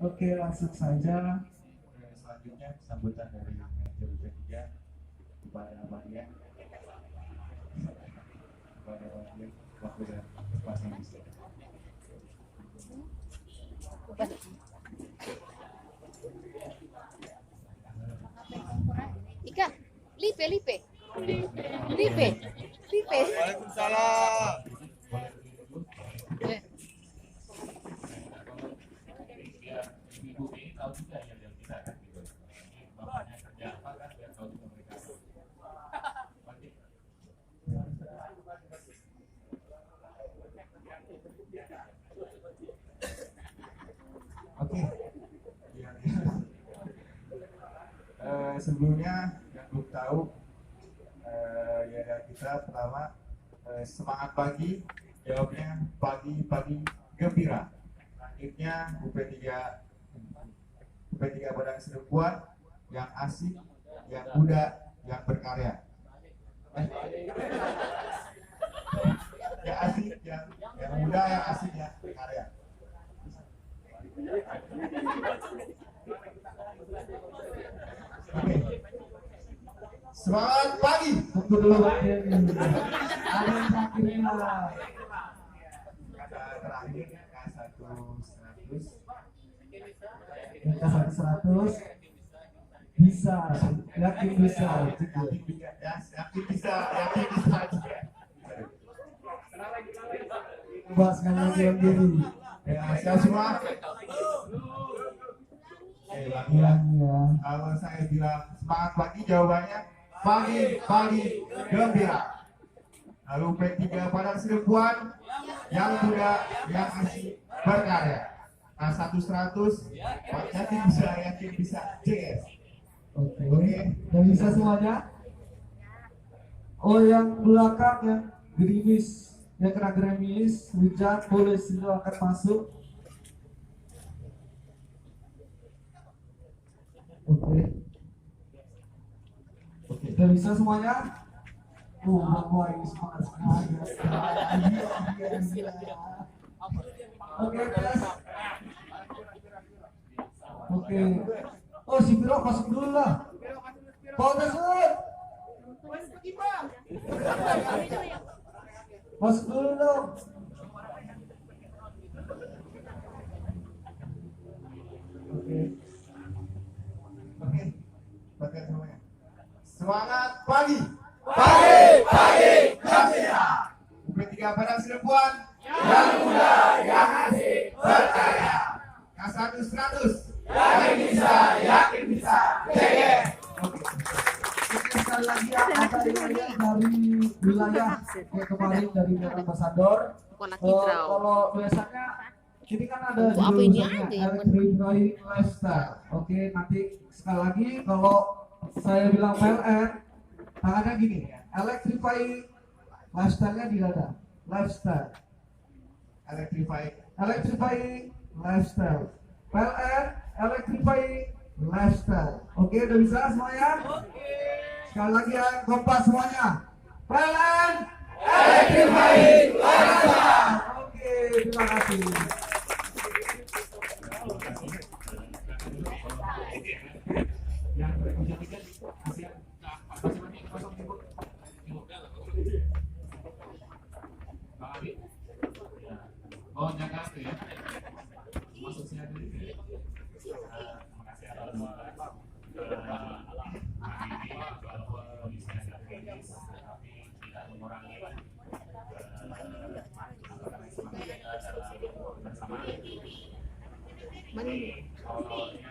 Oke, langsung saja. Selanjutnya sambutan dari manajer UP3 kepada bagian waktu dan kelasnya bisa. Ika, Lipe. Waalaikumsalam. Ibu ini tahu juga ya yang kita kan gitu. Bapaknya kerja apa kan biar tahu juga mereka. Oke. Sebelumnya yang belum tahu ya kita pertama semangat pagi, jawabnya pagi gembira. Akhirnya UP3 Padang Sidempuan yang asik, yang muda, yang berkarya. Yang asik, yang muda, yang asik, yang berkarya. Oke. Semangat pagi. Tunggu dulu Pak Denny. Ada yang terakhirnya. Kata terakhirnya K100. Angka 100 bisa, yakin bisa. Yakin bisa juga. Coba sekali lagi Om Denny. Ya, siap semua. Iya. Kalau saya bilang semangat pagi, jawabannya pagi gembira. Lalu P3 Padang Sidempuan yang muda, yang asik, berkarya. K100, yakin bisa, CS. Oke, udah bisa semuanya? Oh, yang belakang yang gerimis, yang kena gerimis, hujan, boleh silakan masuk. Oke, udah bisa semuanya? Bapak ini semangat sekali. Iya. Oke, tes. Oke. Oh, si Biro masuk dulu lah. Pak Tasud. Masuk dulu dong. Oke, bagian semuanya. Semangat pagi gembira. UP3 Padang Sidempuan yang muda, yang asik, berkarya. K100, yakin bisa, CS. Oke, sekali lagi ada wilayah dari wilayah kayak kemarin dari Ambasador. Kalau biasanya ini kan ada Apa ini jurusannya aja yang Electrify Lifestyle. Oke, nanti sekali lagi kalau saya bilang PLN, tangannya gini, Electrify Lifestyle-nya di dada. Lifestyle. Electrify Lifestyle. PLN Electrify Lifestyle. Oke, udah bisa semuanya? Sekali lagi ya, kompas semuanya. PLN Electrify Lifestyle. Oke, terima kasih. yang berikutnya Asia. Bang Ali. Oh, Jakarta ya. Masuk sini dulu. Terima kasih atas tapi tidak mengurangi bersama. Mana ini? Awalnya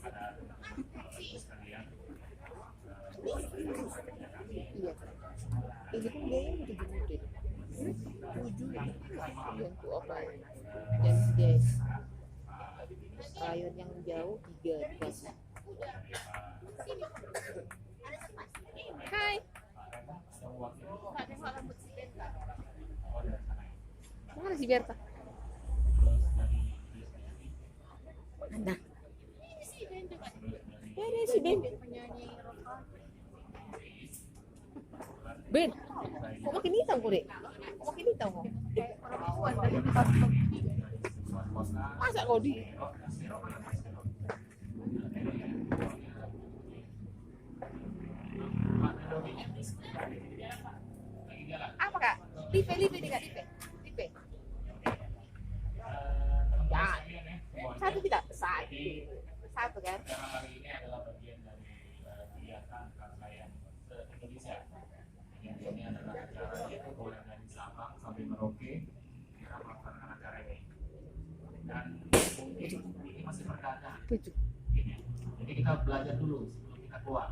pada sekalian. Iya. Ini kan biayanya gede-gede. 7 yang tuh apa? Dan guys. Rayon yang jauh 3 dikasih. Hai. Mana si Berta? Mana? Ya ada si Ben. Ben, kok makin hitam kok dek? Kok makin hitam kok? kota. Masa kau di? Sero mana Sero? Lagi jalan. Apa kak? Lipe nih kak, lipe. Ya. Satu tidak? Satu kan? Karena hari ini adalah bagian dari kegiatan rangkaian se-Indonesia. Yang ini adalah acara yaitu mulai dari Sabang sampai Merauke kita melaksanakan acara ini. Dan mungkin ini masih perdana. 7. Gini. Jadi kita belajar dulu sebelum kita keluar.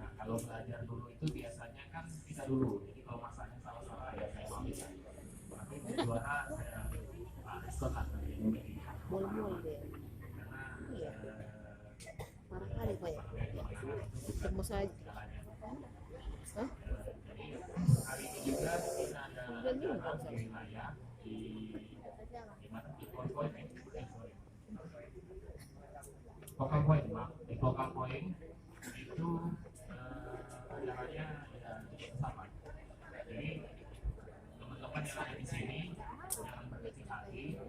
Nah kalau belajar dulu itu biasanya kan kita dulu. Jadi kalau masanya salah-salah ya saya maafin. Tapi untuk juara saya diskon lah nanti. Mul deh. Iya. Parah kali kok ya. Temu saja. Hah? Hari ini juga kita ada acara di wilayah di mana di Kokal Point, maaf. Di Kokal Point itu acaranya ya sama. Jadi teman-teman yang ada di sini jangan berkecil hati.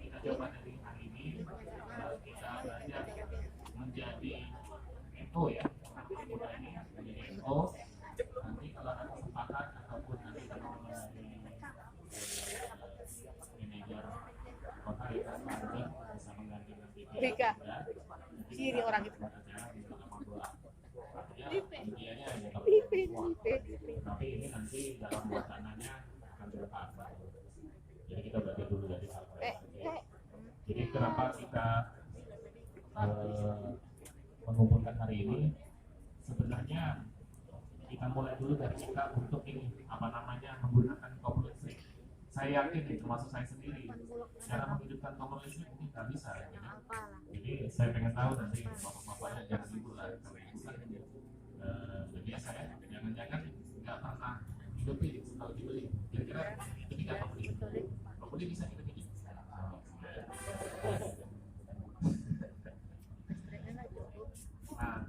Kita coba dari hari ini kita belajar menjadi NO ya. Kita ini menjadi NO. Nanti kalau ada kesempatan ataupun nanti teman-teman dari manajer kota kita nanti bisa mengganti nanti Rika. Ciri orang itu. Intinya hanya tapi ini nanti dalam wacananya akan bertahap. Jadi kita belajar dulu dari hal Jadi kenapa kita mengumpulkan hari ini? Sebenarnya kita mulai dulu dari kita untuk ini apa namanya menggunakan kompor listrik. Saya yakin nih, termasuk saya sendiri, cara menghidupkan kompor listrik mungkin nggak bisa. Jadi saya pengen tahu nanti bapak-bapaknya jangan ibu lah, kalau ibu kan jadi saya jangan-jangan nggak pernah hidupin kalau dibeli. Kira-kira itu tidak apa beli? Kalau beli bisa hidupin. Nah,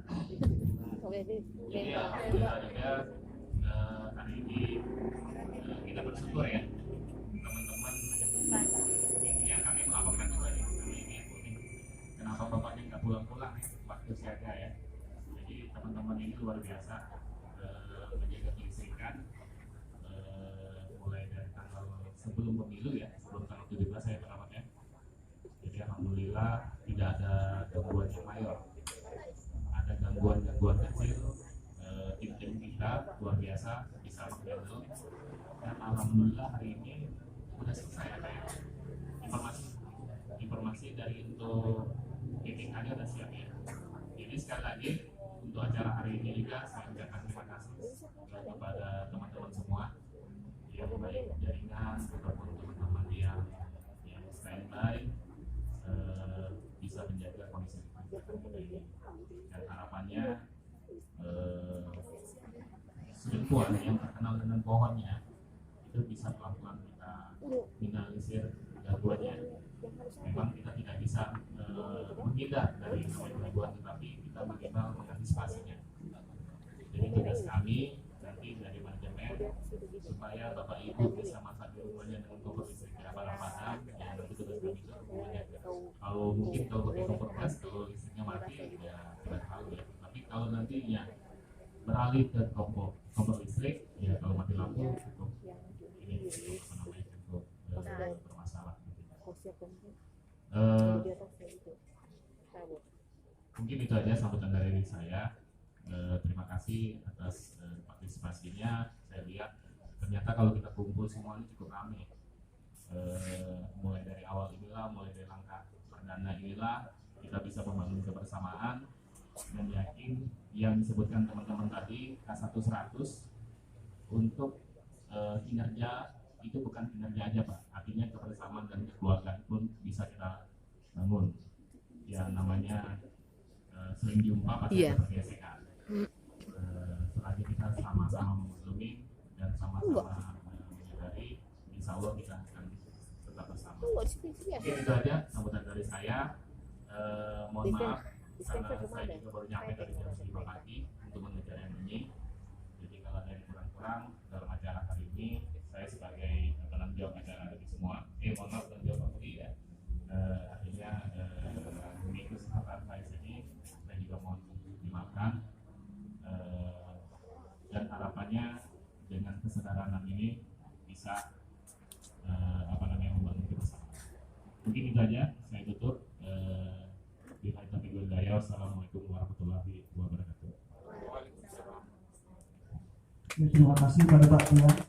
jadi alhamdulillah juga hari ini kita bersyukur ya teman-teman ini yang kami melaporkan juga nih kami ini kenapa bapaknya nggak pulang-pulang ya waktu siaga ya. Jadi teman-teman ini luar biasa menjaga kelistrikan mulai dari tanggal sebelum pemilu ya, sebelum tanggal 17 saya perawat ya. Jadi alhamdulillah tidak ada gangguan yang mayor. Ada gangguan kecil, tim-tim kita luar biasa bisa menghandle dan alhamdulillah hari ini sudah selesai ada ya. Informasi dari untuk GTKD sudah siap ya. Jadi sekali lagi untuk acara hari ini juga saya ucapkan terima kasih kepada teman-teman semua yang baik jaringan ataupun teman-teman yang standby bisa menjaga kondisi ini. Dan harapannya selingkuhan yang terkenal dengan pohonnya itu bisa pelan-pelan kita minimalisir gangguannya. Memang kita tidak bisa menghindar dari gangguan, tetapi kita minimal mengantisipasinya. Jadi tugas kami nanti dari manajemen supaya bapak ibu bisa masak di rumahnya dengan kompor listrik yang padam, ya nanti tugas kami itu menjaga. Kalau mungkin kalau pakai kompor gas, kalau listriknya mati ya tidak tahu ya. Tapi kalau nantinya beralih ke kompor listrik, ya kalau mati lampu cukup ini apa namanya cukup bermasalah. Mungkin itu aja sambutan dari saya. Terima kasih atas partisipasinya. Saya lihat ternyata kalau kita kumpul semua ini cukup ramai. Mulai dari awal inilah, mulai dari langkah perdana inilah kita bisa membangun kebersamaan dan yakin yang disebutkan teman-teman tadi K1 100 untuk kinerja itu bukan kinerja aja Pak, artinya kebersamaan dan kekeluargaan pun bisa kita bangun. Yang namanya sering jumpa pasti ada pergesekan. Selagi kita sama-sama memaklumi dan sama-sama menyadari, insya Allah kita akan tetap bersama. Mungkin itu aja sambutan dari saya. Mohon maaf karena saya juga baru nyampe dari jam 5 pagi untuk mengejar yang ini. Jadi kalau ada yang kurang-kurang dalam acara hari ini, saya sebagai penanggung jawab acara dari semua, mohon maaf penanggung jawab ini bisa membangun kita bersama. Mungkin itu aja, saya tutup. Billahi taufiq wal hidayah. Wassalamualaikum warahmatullahi wabarakatuh. Terima kasih pada Pak Tuan.